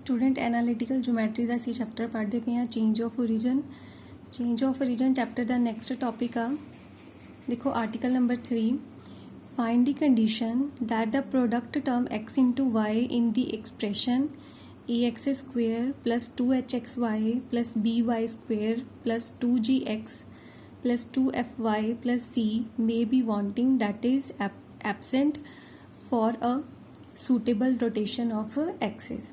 Student analytical geometry का असी chapter पढ़ते पे हैं चेंज ऑफ ओरिजन चैप्टर का नैक्सट टॉपिक आ देखो article number 3 find the condition that the product term x into y in the expression ax square plus 2hxy plus by square plus 2gx plus 2fy plus c may be wanting that is absent for a suitable rotation of axis।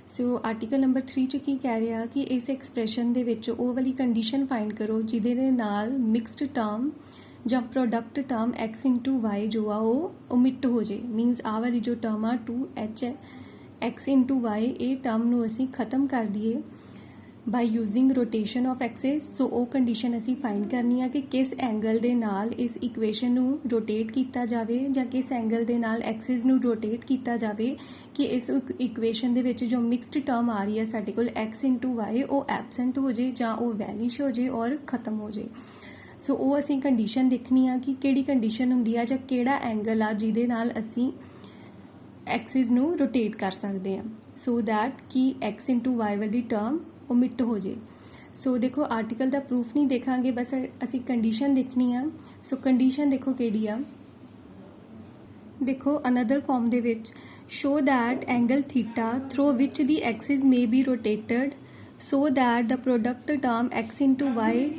So article number 3 च की कह रहा कि इस expression दे विच ਉਹ वाली condition find करो जिहदे दे नाल मिक्सड टर्म ਜਾਂ product term x into y जो आ ਉਹ ओमिट हो जाए मीनस आ वाली जो टर्म आ 2h x इंटू वाई ये टर्म ਨੂੰ ਅਸੀਂ खत्म कर दिए by using rotation of axis. So वो कंडीशन असी फाइंड करनी है कि किस एंगल दे नाल इस इक्वेशन नू रोटेट किया जाए या किस एंगल दे नाल एक्सिस नू रोटेट किया जाए कि इस इक्वेशन दे विच जो मिक्सड टर्म आ रही है साडे कोल एक्स इंटू वाई वो एबसेंट हो जाए या वो वैनिश हो जाए और खत्म हो जाए। सो वो असी कंडीशन देखनी है कि किहड़ी कंडीशन हुंदी है या किहड़ा एंगल आ जिहदे नाल असी एक्सिस नू रोटेट कर सकते हैं सो दैट कि एक्स इंटू वाई वाली टर्म ओमिट हो जाए। सो देखो आर्टिकल का प्रूफ नहीं देखांगे बस असी कंडीशन देखनी है। सो कंडीशन देखो किहड़ी आ देखो अनदर फॉर्म दे विच show that angle theta through which the axis may be rotated so that the product term x into y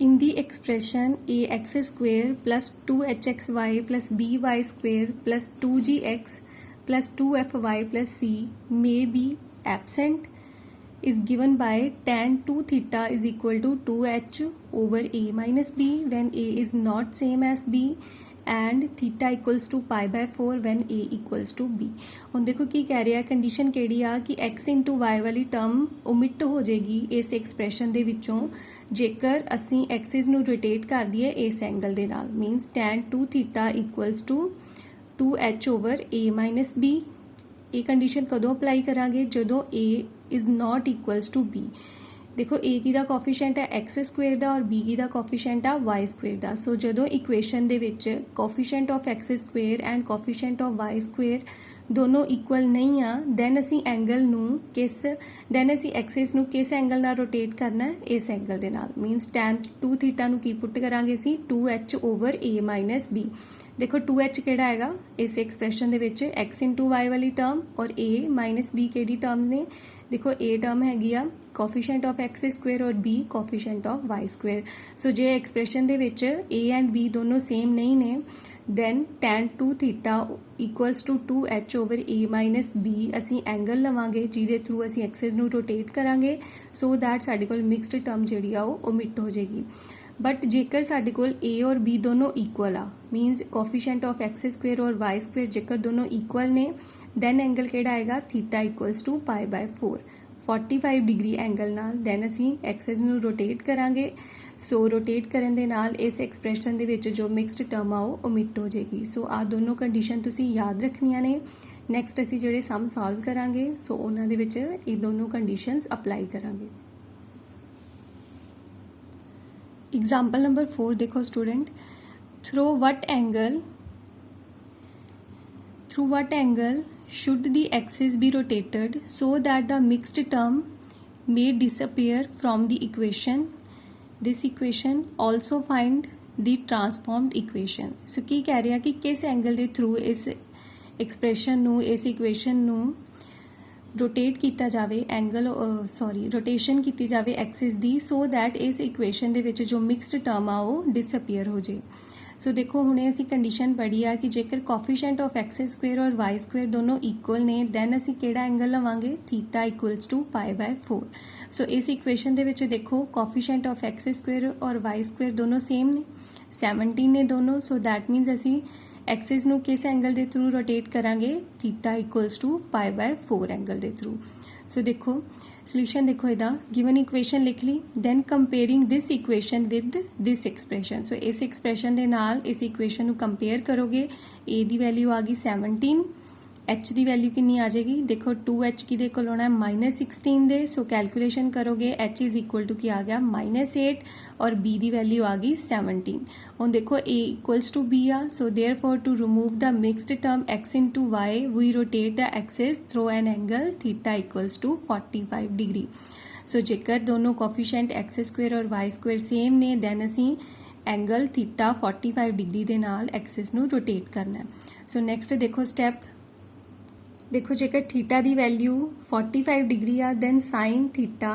in the expression ax square plus 2hxy plus by square plus 2gx plus 2fy plus c may be absent is given by tan 2 theta is equal to 2h over a minus b when a is not same as b and theta equals to pi by 4 when a equals to b। ਹੁਣ देखो की कह रहा condition ਕਿਹੜੀ ਆ कि x into y वाली term omit हो जाएगी इस एक्सप्रैशन ਦੇ ਵਿੱਚੋਂ ਜੇਕਰ ਅਸੀਂ एक्सिस ਨੂੰ रोटेट कर ਦਈਏ ਇਸ एंगल ਦੇ ਨਾਲ मीनस tan 2 theta equals to 2h over a minus b। ਇਹ कंडीशन कदों अप्लाई करांगे ਜਦੋਂ a is not equals to b। देखो ए की दा कोफिशिएंट है एक्स स्क्वेयर का और बी की दा कोफिशिएंट है वाई स्क्वेयर का। सो जो इक्वेशन दे विच coefficient of x square and coefficient of y square दोनों इक्वल नहीं आ दैन असी एंगल नू किस दैन असी एक्सिस नू किस एंगल नाल रोटेट करना है इस एंगल दे नाल मीनस tan 2 थीटा नू की पुट करांगे असी 2h over a minus b। देखो 2h केड़ा हैगा इस एक्सप्रैशन दे विच x इंटू वाई वाली टर्म और a माइनस b केड़ी टर्म ने देखो a टर्म हैगी आ कोफिशिएंट ऑफ एक्स स्क्वेयर और b coefficient of y square. So जे एक्सप्रैशन दे विच a एंड b दोनों सेम नहीं ने then tan 2 theta equals to 2h over a minus b ਅਸੀਂ एंगल ਲਵਾਂਗੇ ਜਿਹਦੇ ਥਰੂ ਅਸੀਂ एक्सिस ਨੂੰ रोटेट ਕਰਾਂਗੇ ਸੋ दैट ਸਾਡੇ ਕੋਲ ਮਿਕਸਡ ਟਰਮ ਜਿਹੜੀ ਆ ਉਹ ओमिट हो जाएगी। बट जेकर साडे कोल a और b दोनों इक्वल आ means coefficient of x square और वाई स्क्वेयर जेकर दोनों इक्वल ने दैन एंगल केड़ा आएगा theta equals to pi by 4 45 degree angle नाल दैन असी एक्सिस नू रोटेट करांगे। सो रोटेट करन दे नाल इस एक्सप्रैशन दे विच जो मिक्सड टर्म आ वो ओमिट हो जाएगी। सो आ दोनों कंडीशन तुसी याद रखनियां ने। नैक्सट असी जिहड़े सम सॉल्व करांगे सो उन्हां दे विच ये दोनों कंडीशनस अप्लाई करांगे। एग्जाम्पल नंबर 4 देखो student through what angle should the axis be rotated so that the mixed term may disappear from the equation this equation also find the transformed equation। सो की कह रहा कि किस एंगल के through इस expression नू इस इक्वेशन नू रोटेट किया जाए एंगल रोटेशन की जाए एक्सिस दी सो दैट इस इक्वेशन दे विच जो मिक्सड टर्म आ वो डिसअपीयर हो जाए। सो देखो हुणे असी कंडीशन पढ़ी आ कि जेकर कोफिशिएंट ऑफ एक्स स्क्वेयर और वाई स्क्वेयर दोनों इक्वल ने दैन असी केड़ा एंगल लवांगे theta equals to pi by 4। So इस इक्वेशन दे विच देखो कोफिशिएंट ऑफ एक्स स्क्वेयर और वाई स्क्वेयर दोनों सेम ने 17 ने दोनों। सो दैट मीनस असी एक्सिस नू किस एंगल के थ्रू रोटेट करांगे theta equals to pi by 4 angle के थ्रू। सो देखो सोल्यूशन देखो इदा गिवन इक्वेशन लिख ली then comparing this equation with this expression. So इस एक्सप्रैशन दे नाल इस इक्वेशन नू कंपेयर करोगे a दी वैल्यू आ गई 17 एच की वैल्यू कितनी आ जाएगी, देखो 2h किहदे कोल आना है -16 दे, सो कैलकुलेशन करोगे h इज़ इक्वल टू की आ गया -8 और b की वैल्यू आ गई 17। हुण देखो a इक्वल्स टू b आ, so therefore to remove the mixed term x into Y we rotate the axis through an angle theta equals to 45 degree. So जेकर दोनों कोफिशिएंट एक्स स्क्वेयर और Y square same ने then असी angle theta 45 degree दे नाल axis नू rotate करना है। सो नैक्सट देखो स्टैप, देखो जेकर थीटा की वैल्यू 45 डिग्री आ then sine theta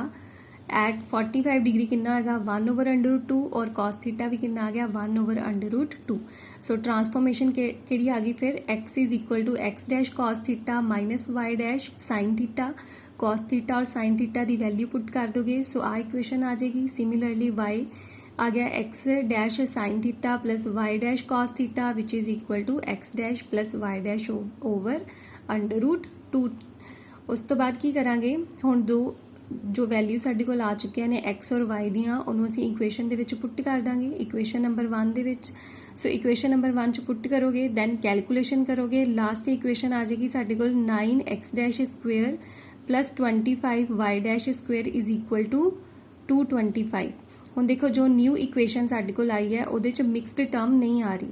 at 45 degree कितना आएगा 1/√2 और कॉस थीटा भी कितना आ गया 1/√2। सो ट्रांसफॉर्मेशन केड़ी आ गई फिर x is equal to x dash cos theta minus y dash sine theta. Cos theta और साइन थीटा की वैल्यू पुट कर दोगे, सो आ इक्वेशन आ जाएगी। सिमिलरली y आ गया x dash sine theta plus y dash cos theta which is equal to x dash plus y dash over √2। उस तो बाद की करांगे, हुण दो जो वैल्यू साडे कोल आ चुकियां ने एक्स और वाई दियां उन्होंने असीं इक्वेशन दे विच पुट कर दांगे इक्वेशन नंबर 1 दे विच। सो इक्वेशन नंबर 1 च पुट करोगे दैन कैलकुलेशन करोगे, लास्ट दी इक्वेशन आ जाएगी साडे कोल 9x dash square plus 25 y dash square is equal to 225। हुण देखो जो न्यू इक्वेशन साडे कोल आई है उहदे च मिक्सड टर्म नहीं आ रही,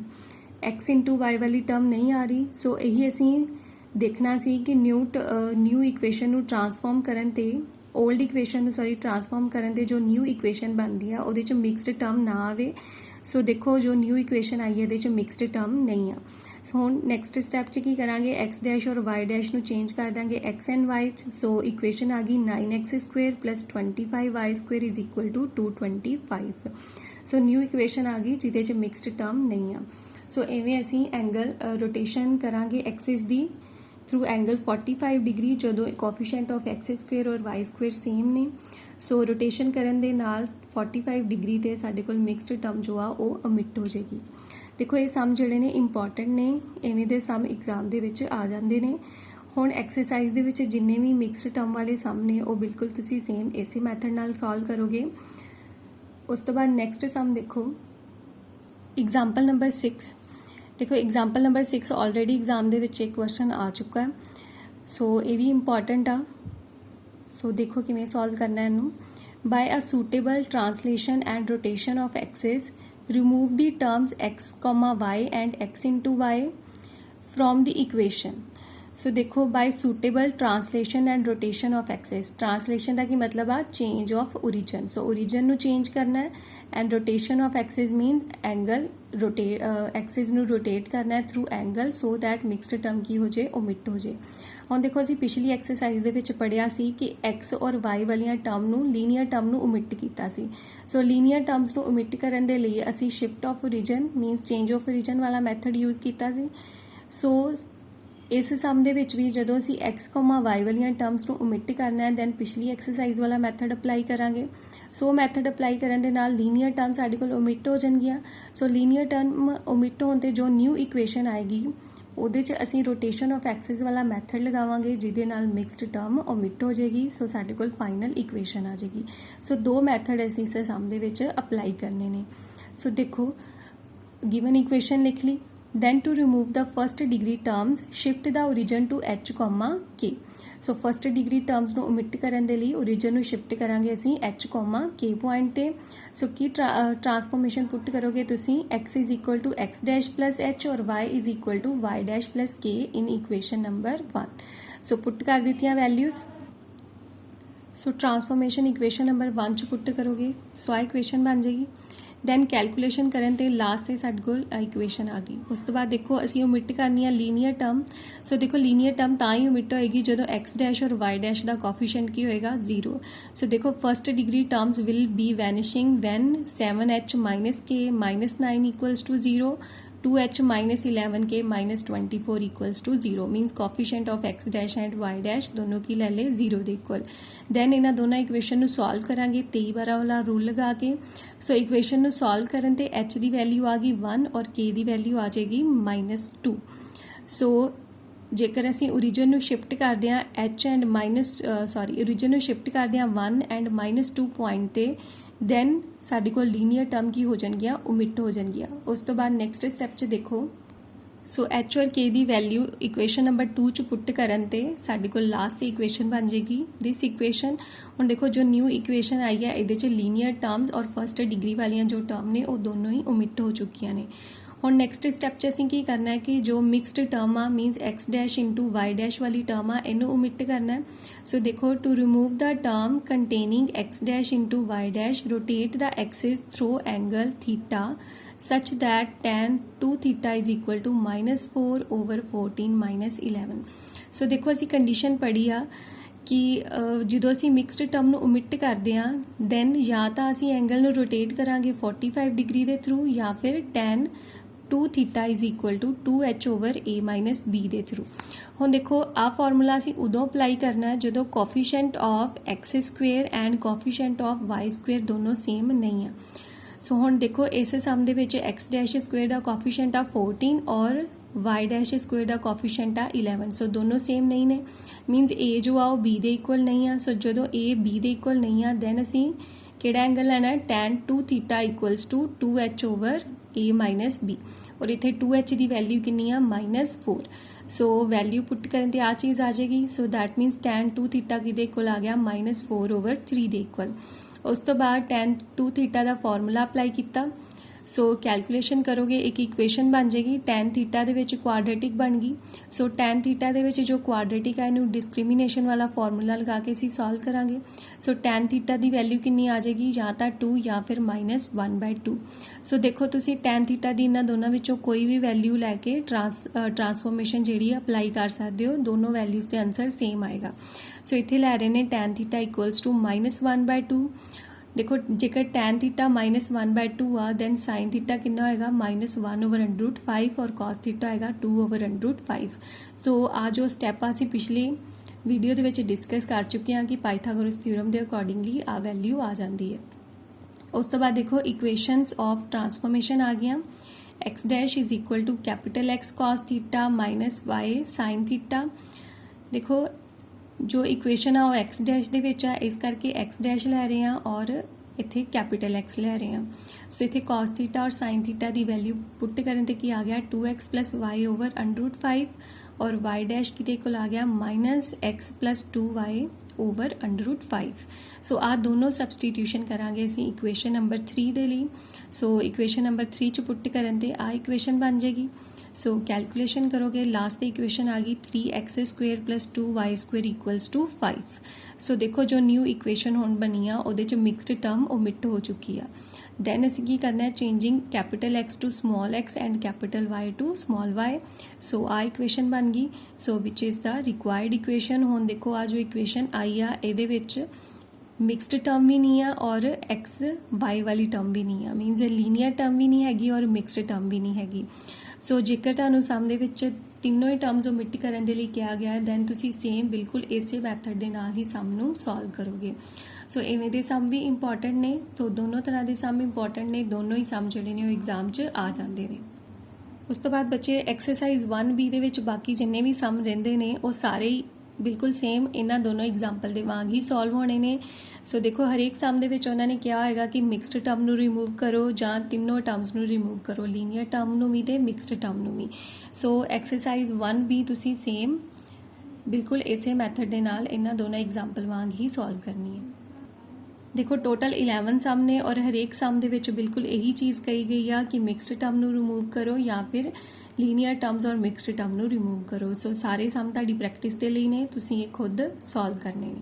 एक्स इंटू वाई वाली टर्म नहीं आ रही। सो यही असीं देखना सी कि न्यू इक्वेशन नू ट्रांसफॉर्म करन ते ओल्ड इक्वेशन नू सॉरी ट्रांसफॉर्म करन ते जो न्यू इक्वेशन बनती है उहदे च मिक्सड टर्म ना आवे। सो देखो जो न्यू इक्वेशन आई है उहदे च मिक्सड टर्म नहीं आ। सो हुण नैक्सट स्टैप च की करांगे, एक्स डैश और वाई डैश नू चेंज कर देंगे एक्स एंड वाई च। सो इक्वेशन आ गई 9x square plus 25 Y square is equal to 225। So new equation आ गई जिहदे च मिक्सड टर्म नहीं आ। सो इवें असीं एंगल रोटेशन करांगे axis the through angle 45 degree जो कोफिशिएंट ऑफ एक्स स्क्वेयर और वाई स्क्वेयर सेम ने। सो रोटेशन करन दे नाल 45 डिग्री ते साडे कोल मिक्सड टर्म जो आ वो ओमिट हो जाएगी। देखो ये सम जिहड़े ने इंपॉर्टेंट ने, इवें दे सम एग्जाम दे विच आ जांदे ने। हुण एक्सरसाइज दे विच जिन्ने भी मिक्सड टर्म वाले सम ने वो बिल्कुल तुसीं सेम इसे मैथड नाल सॉल्व करोगे। उस तो बाद नैक्सट सम देखो एग्जाम्पल नंबर 6। देखो एग्जाम्पल नंबर 6 ऑलरेडी एग्जाम दे विच एक क्वेश्चन आ चुका है, सो ये भी इंपॉर्टेंट आ। सो देखो किवें सॉल्व करना है इनू। By a suitable translation and rotation of axis remove the terms x, y and x into Y from the equation. So देखो by suitable translation and rotation of axis, translation का की मतलब आ change of origin. So origin नू change करना है and rotation of axis mean angle rotate axis नू rotate करना है through angle so that mixed term की हो जाए ओमिट हो जाए। हुण देखो असीं पिछली एक्सरसाइज दे विच पढ़िया सी कि एक्स और वाई वालियां टर्म नू लीनियर टर्म नू ओमिट कीता सी। सो लीनियर टर्म्स नू ओमिट करन दे लई असीं shift of origin मीनस change of origin वाला मैथड यूज़ कीता सी। सो इस सम दे विच भी जदों असीं एक्स वाई वालियां टर्म्स नू ओमिट करना है दैन पिछली एक्सरसाइज वाला मैथड अप्लाई करांगे। सो मैथड अप्लाई करन दे नाल लीनियर टर्म साडे कोल ओमिट हो जाणगियां। सो लीनियर टर्म ओमिट होण ते जो न्यू इक्वेशन आएगी ਉਹਦੇ 'ਚ ਅਸੀਂ रोटेशन ऑफ एक्सिस वाला मैथड लगावांगे ਜਿਹਦੇ ਨਾਲ मिक्सड टर्म ओमिट हो जाएगी। सो ਸਾਡੇ ਕੋਲ फाइनल इक्वेशन आ जाएगी। सो दो मैथड ਅਸੀਂ ਇਸ ਸਮ ਦੇ ਵਿੱਚ ਅਪਲਾਈ ਕਰਨੇ ਨੇ। सो देखो गिवन इक्वेशन लिख ली, then to remove the first degree terms shift the origin to h, k। So first degree terms ਨੂੰ ओमिट ਕਰਨ ਦੇ ਲਈ ओरिजिन ਨੂੰ शिफ्ट ਕਰਾਂਗੇ ਅਸੀਂ h, k ਪੁਆਇੰਟ ਤੇ। सो की ट्रांसफॉर्मेशन पुट करोगे तुसी x is equal to x dash plus h और y is equal to y dash plus k in equation number 1। So put कर दित्तियां values. So transformation equation number 1 च put करोगे सो आ equation बन जाएगी। दैन कैलकुलेशन करन ते लास्ट ते साडे कोल इक्वेशन आ गई। उस तो बाद देखो असीं ओमिट करनी है लीनियर टर्म। सो देखो लीनियर टर्म तां ही ओमिट होएगी जदों एक्स डैश और वाई डैश का कोफिशिएंट की होएगा 0। सो देखो first degree terms will be vanishing when 7h minus K minus 9 equals to 0, 2h minus 11k minus 24 equals to 0 means coefficient of X dash and Y dash दोनों की ले ले 0 के equal. Then इन्हां दोनों इक्वेशन नू solve करांगे 23 बार वाला रूल लगा के। सो इक्वेशन नू सॉल्व करन ते h की वैल्यू आ गई 1 और k की वैल्यू आ जाएगी -2। सो जेकर असीं ओरिजिन नू शिफ्ट करदे हां h एंड ओरिजिन नू शिफ्ट करदे हां 1 एंड -2 पॉइंट ते दैन साडे कोल लीनियर टर्म की हो जाएगी ओमिट हो जाएगी। उस तो बाद नैक्सट स्टैप च देखो ਸੋ ਐਚ ਔਰ ਕੇ ਦੀ ਵੈਲਿਊ ਇਕੁਏਸ਼ਨ ਨੰਬਰ 2 ਚ ਪੁੱਟ ਕਰਨ ਤੇ ਸਾਡੇ ਕੋਲ ਲਾਸਟ ਇਕੁਏਸ਼ਨ ਬਣ ਜੇਗੀ ਦਿਸ ਇਕੁਏਸ਼ਨ। ਹੁਣ ਦੇਖੋ ਜੋ ਨਿਊ ਇਕੁਏਸ਼ਨ ਆਈ ਹੈ ਇਹਦੇ ਚ ਲੀਨੀਅਰ ਟਰਮਸ ਔਰ ਫਸਟ ਡਿਗਰੀ ਵਾਲੀਆਂ ਜੋ ਟਰਮ ਨੇ ਉਹ ਦੋਨੋਂ ਹੀ ਓਮਿਟ ਹੋ ਚੁੱਕੀਆਂ ਨੇ। ਹੁਣ ਨੈਕਸਟ ਸਟੈਪ 'ਚ ਅਸੀਂ ਕੀ ਕਰਨਾ ਹੈ ਕਿ ਜੋ ਮਿਕਸਡ ਟਰਮ ਆ means x dash into y dash ਵਾਲੀ ਟਰਮ ਆ ਇਹਨੂੰ ਓਮਿਟ ਕਰਨਾ ਹੈ। ਸੋ ਦੇਖੋ to remove the term containing x dash into y dash rotate the axis through angle theta such that tan 2 theta is equal to -4 over 14 minus 11। ਸੋ ਦੇਖੋ ਅਸੀਂ condition ਪੜ੍ਹੀ ਆ ਕਿ ਜਦੋਂ ਅਸੀਂ ਮਿਕਸਡ ਟਰਮ ਨੂੰ ਓਮਿਟ ਕਰਦੇ ਹਾਂ ਦੈਨ ਜਾਂ ਤਾਂ ਅਸੀਂ ਐਂਗਲ ਨੂੰ ਰੋਟੇਟ ਕਰਾਂਗੇ 45 ਡਿਗਰੀ ਦੇ ਥਰੂ ਜਾਂ ਫਿਰ tan 2 theta is equal to 2h over a minus b ਦੇ ਥਰੂ। ਹੁਣ ਦੇਖੋ ਆਹ ਫਾਰਮੂਲਾ ਅਸੀਂ ਉਦੋਂ ਅਪਲਾਈ ਕਰਨਾ ਹੈ ਜਦੋਂ coefficient of x square and coefficient of y square ਦੋਨੋਂ ਸੇਮ ਨਹੀਂ ਆ। ਸੋ ਹੁਣ ਦੇਖੋ ਇਸ ਸਮ ਦੇ ਵਿੱਚ x ਡੈਸ਼ ਸਕੁਏਅਰ ਦਾ ਕੋਫੀਸ਼ੀਐਂਟ ਆ 14 ਔਰ y ਡੈਸ਼ ਸਕੁਏਅਰ ਦਾ ਕੋਫੀਸ਼ੀਐਂਟ ਆ 11। ਸੋ ਦੋਨੋਂ ਸੇਮ ਨਹੀਂ ਨੇ ਮੀਨਸ a ਜੋ ਆ ਉਹ b ਦੇ ਇਕੁਅਲ ਨਹੀਂ ਆ। ਸੋ ਜਦੋਂ a b ਦੇ ਇਕੁਅਲ ਨਹੀਂ ਆ ਦੈਨ ਅਸੀਂ ਕਿਹੜਾ ਐਂਗਲ ਲੈਣਾ ਹੈ tan 2 theta equals to 2h over a minus b ਔਰ ਇੱਥੇ 2h ਦੀ ਵੈਲਿਊ ਕਿੰਨੀ ਆ -4। ਸੋ ਵੈਲਿਊ ਪੁੱਟ ਕਰਨ ਤੇ ਆ ਚੀਜ਼ ਆ ਜਾਏਗੀ। So that means tan 2 theta ਕਿਹਦੇ ਇਕੁਅਲ ਆ ਗਿਆ -4 over 3 ਦੇ ਇਕੁਅਲ। ਉਸ ਤੋਂ ਬਾਅਦ tan 2 ਥੀਟਾ ਦਾ ਫਾਰਮੂਲਾ ਅਪਲਾਈ ਕੀਤਾ। ਸੋ ਕੈਲਕੂਲੇਸ਼ਨ ਕਰੋਗੇ ਇੱਕ ਇਕੁਏਸ਼ਨ ਬਣ ਜਾਏਗੀ tan ਥੀਟਾ ਦੇ ਵਿੱਚ ਕੁਆਡਰੇਟਿਕ ਬਣ ਗਈ। ਸੋ tan ਥੀਟਾ ਦੇ ਵਿੱਚ ਜੋ ਕੁਆਡਰੇਟਿਕ ਹੈ ਇਹਨੂੰ ਡਿਸਕ੍ਰਿਮੀਨੇਸ਼ਨ ਵਾਲਾ ਫਾਰਮੂਲਾ ਲਗਾ ਕੇ ਅਸੀਂ ਸੋਲਵ ਕਰਾਂਗੇ। ਸੋ tan ਥੀਟਾ ਦੀ ਵੈਲਿਊ ਕਿੰਨੀ ਆ ਜਾਏਗੀ ਜਾਂ ਤਾਂ 2 ਜਾਂ ਫਿਰ -1/2। ਸੋ ਦੇਖੋ ਤੁਸੀਂ tan ਥੀਟਾ ਦੀ ਇਹਨਾਂ ਦੋਨਾਂ ਵਿੱਚੋਂ ਕੋਈ ਵੀ ਵੈਲਿਊ ਲੈ ਕੇ ਟਰਾਂਸਫੋਰਮੇਸ਼ਨ ਜਿਹੜੀ ਅਪਲਾਈ ਕਰ ਸਕਦੇ ਹੋ ਦੋਨੋਂ ਵੈਲਿਊਜ਼ ਦੇ ਆਨਸਰ ਸੇਮ ਆਏਗਾ। ਸੋ ਇੱਥੇ ਲੈ ਰਹੇ ਨੇ tan ਥੀਟਾ ਇਕੁਅਲਸ ਟੂ -1/2। ਦੇਖੋ ਜੇਕਰ tan ਥੀਟਾ -1/2 ਆ ਦੈਨ sin ਥੀਟਾ ਕਿੰਨਾ ਹੋਏਗਾ -1 over √5 ਔਰ cos ਥੀਟਾ ਹੋਏਗਾ 2 over √5। ਸੋ ਆ ਜੋ ਸਟੈਪ ਆ ਅਸੀਂ ਪਿਛਲੀ ਵੀਡੀਓ ਦੇ ਵਿੱਚ ਡਿਸਕਸ ਕਰ ਚੁੱਕੇ ਹਾਂ ਕਿ ਪਾਈਥਾਗੋਰਸ ਥਿਊਰਮ ਦੇ ਅਕੋਰਡਿੰਗਲੀ ਆ ਵੈਲਿਊ ਆ ਜਾਂਦੀ ਹੈ। ਉਸ ਤੋਂ ਬਾਅਦ ਦੇਖੋ ਇਕੁਏਸ਼ਨਸ ਆਫ ਟਰਾਂਸਫੋਰਮੇਸ਼ਨ ਆ ਗਈਆਂ। x dash is equal to capital X cos theta -y sin theta. ਦੇਖੋ ਜੋ ਇਕੁਏਸ਼ਨ ਆ ਉਹ x ਡੈਸ਼ ਦੇ ਵਿੱਚ ਆ ਇਸ ਕਰਕੇ x ਡੈਸ਼ ਲੈ ਰਹੇ ਆ ਔਰ ਇੱਥੇ ਕੈਪੀਟਲ X ਲੈ ਰਹੇ ਆ। ਸੋ ਇੱਥੇ cos ਥੀਟਾ ਔਰ sin ਥੀਟਾ ਦੀ ਵੈਲਿਊ ਪੁੱਟ ਕਰਨ ਤੇ ਕੀ ਆ ਗਿਆ 2x + y over √5 ਔਰ y ਡੈਸ਼ ਕਿਤੇ ਕੋਲ ਆ ਗਿਆ -x + 2y over √5। ਸੋ ਆ ਦੋਨੋਂ ਸਬਸਟੀਟਿਊਸ਼ਨ ਕਰਾਂਗੇ ਅਸੀਂ ਇਕੁਏਸ਼ਨ ਨੰਬਰ 3 ਦੇ ਲਈ। ਸੋ ਇਕੁਏਸ਼ਨ ਨੰਬਰ 3 ਚ ਪੁੱਟ ਕਰਨ ਤੇ ਆ ਇਕੁਏਸ਼ਨ ਬਣ ਜਾਏਗੀ। ਸੋ ਕੈਲਕੂਲੇਸ਼ਨ ਕਰੋਗੇ ਲਾਸਟ ਦੀ ਇਕੁਏਸ਼ਨ ਆ ਗਈ 3x² + 2y² = 5। ਸੋ ਦੇਖੋ ਜੋ ਨਿਊ ਇਕੁਏਸ਼ਨ ਹੁਣ ਬਣੀ ਆ ਉਹਦੇ ਚ ਮਿਕਸਡ ਟਰਮ ਓਮਿਟ ਹੋ ਚੁੱਕੀ ਆ। ਦੈਨ ਅਸੀਂ ਕੀ ਕਰਨਾ ਹੈ changing capital X to small x and capital Y to small y। So ਆ ਇਕੁਏਸ਼ਨ ਬਣ ਗਈ so which is the required equation. ਹੁਣ ਦੇਖੋ ਆ ਜੋ ਇਕੁਏਸ਼ਨ ਆਈ ਆ ਇਹਦੇ ਵਿੱਚ ਮਿਕਸਡ ਟਰਮ ਵੀ ਨਹੀਂ ਆ ਔਰ x y ਵਾਲੀ ਟਰਮ ਵੀ ਨਹੀਂ ਆ ਮੀਨਸ ਲੀਨੀਅਰ ਟਰਮ ਵੀ ਨਹੀਂ ਹੈਗੀ ਔਰ ਮਿਕਸਡ ਟਰਮ ਵੀ ਨਹੀਂ ਹੈਗੀ। ਸੋ ਜੇਕਰ ਤੁਹਾਨੂੰ ਸਮ ਦੇ ਵਿੱਚ ਤਿੰਨੋਂ ਹੀ ਟਰਮਸ ਓਮਿਟ ਕਰਨ ਦੇ ਲਈ ਕਿਹਾ ਗਿਆ ਹੈ ਦੈਨ ਤੁਸੀਂ ਸੇਮ ਬਿਲਕੁਲ ਇਸੇ ਮੈਥਡ ਦੇ ਨਾਲ ਹੀ ਸਮ ਨੂੰ ਸੋਲਵ ਕਰੋਗੇ। ਸੋ ਇਵੇਂ ਦੇ ਸਮ ਵੀ ਇੰਪੋਰਟੈਂਟ ਨੇ। ਸੋ ਦੋਨੋਂ ਤਰ੍ਹਾਂ ਦੇ ਸਮ ਇੰਪੋਰਟੈਂਟ ਨੇ ਦੋਨੋਂ ਹੀ ਸਮ ਜਿਹੜੇ ਨੇ ਉਹ ਐਗਜ਼ਾਮ 'ਚ ਆ ਜਾਂਦੇ ਨੇ। ਉਸ ਤੋਂ ਬਾਅਦ ਬੱਚੇ ਐਕਸਰਸਾਈਜ਼ 1B ਦੇ ਵਿੱਚ ਬਾਕੀ ਜਿੰਨੇ ਵੀ ਸਮ ਰਹਿੰਦੇ ਨੇ ਉਹ ਸਾਰੇ ਹੀ ਬਿਲਕੁਲ ਸੇਮ ਇਹਨਾਂ ਦੋਨੋਂ ਐਗਜ਼ਾਮਪਲ ਦੇ ਵਾਂਗ ਹੀ ਸੋਲਵ ਹੋਣੇ ਨੇ। ਸੋ ਦੇਖੋ ਹਰੇਕ ਸਮ ਦੇ ਵਿੱਚ ਉਹਨਾਂ ਨੇ ਕਿਹਾ ਹੋਏਗਾ ਕਿ ਮਿਕਸਡ ਟਰਮ ਨੂੰ ਰਿਮੂਵ ਕਰੋ ਜਾਂ ਤਿੰਨੋਂ ਟਰਮਸ ਨੂੰ ਰਿਮੂਵ ਕਰੋ ਲੀਨੀਅਰ ਟਰਮ ਨੂੰ ਵੀ ਤੇ ਮਿਕਸਡ ਟਰਮ ਨੂੰ ਵੀ। ਸੋ ਐਕਸਰਸਾਈਜ਼ 1B ਤੁਸੀਂ ਸੇਮ ਬਿਲਕੁਲ ਇਸੇ ਮੈਥਡ ਦੇ ਨਾਲ ਇਹਨਾਂ ਦੋਨੋਂ ਐਗਜ਼ਾਮਪਲ ਵਾਂਗ ਹੀ ਸੋਲਵ ਕਰਨੀ ਹੈ। ਦੇਖੋ ਟੋਟਲ 11 ਸਮ ਨੇ ਔਰ ਹਰੇਕ ਸਮ ਦੇ ਵਿੱਚ ਬਿਲਕੁਲ ਇਹੀ ਚੀਜ਼ ਕਹੀ ਗਈ ਆ ਕਿ ਮਿਕਸਡ ਟਰਮ ਨੂੰ ਰਿਮੂਵ ਕਰੋ ਜਾਂ ਫਿਰ ਲੀਨੀਅਰ ਟਰਮਸ ਔਰ ਮਿਕਸਡ ਟਰਮ ਨੂੰ ਰਿਮੂਵ ਕਰੋ। ਸੋ ਸਾਰੇ ਸਮ ਤੁਹਾਡੀ ਪ੍ਰੈਕਟਿਸ ਦੇ ਲਈ ਨੇ ਤੁਸੀਂ ਇਹ ਖੁਦ ਸੋਲਵ ਕਰਨੇ ਨੇ।